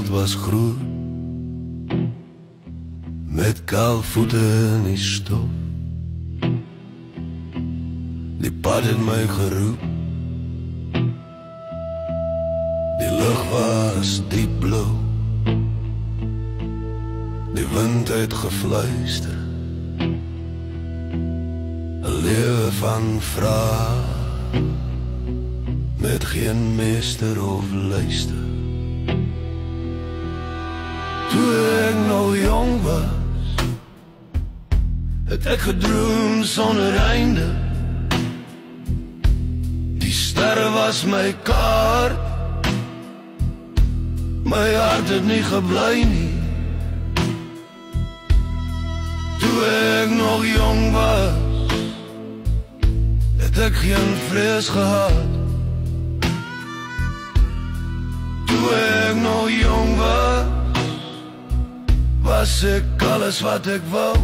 wêreld was groot, met kaal voete in die stof. Die pad het my geroep, die lug was diep blauw, die wind het gefluister, 'n lewe van vrae, met geen meester of luister. Toe ek nog jong was, het ek gedroom sonder einde. Die sterre was my kaart, my hart het nie gebly nie. Toe ek nog jong was, het ek geen vrees gehad. Toe ek nog jong was ek alles wat ek wou.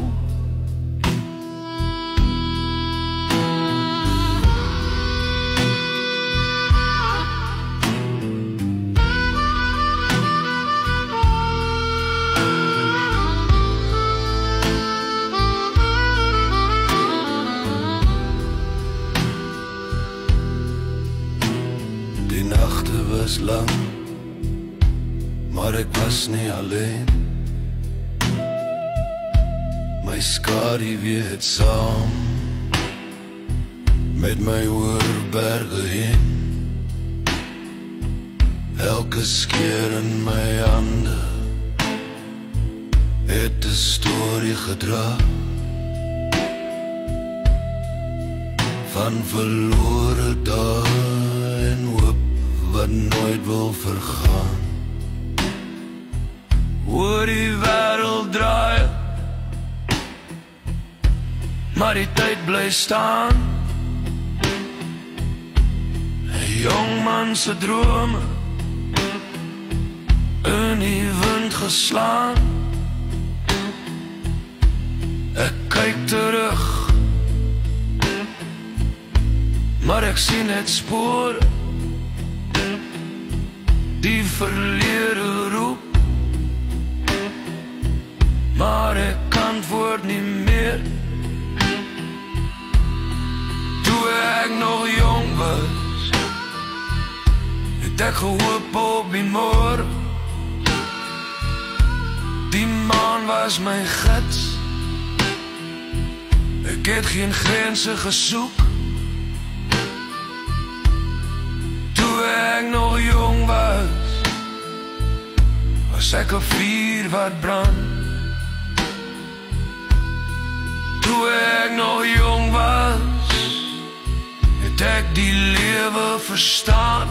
Die nagte was lang, maar ek was nie alleen. My skaduwee het saam met my oor berge heen. Elke skeer in my hande het 'n storie gedra, van verlore dae en hoop wat nooit wil vergaan. Oor die wêreld draai, maar die tyd bly staan. 'n Jong man se drome in die wind geslaan. Ek kyk terug, maar ek sien net spore. Die verlede roep, maar ek antwoord nie meer. Toe ek nog jong was, het ek gehoop op die môre. Die maan was my gids, ek het geen grense gesoek. Toe ek nog jong was ek 'n vuur wat brand. Toe ek nog jong was, het ek die lewe verstaan.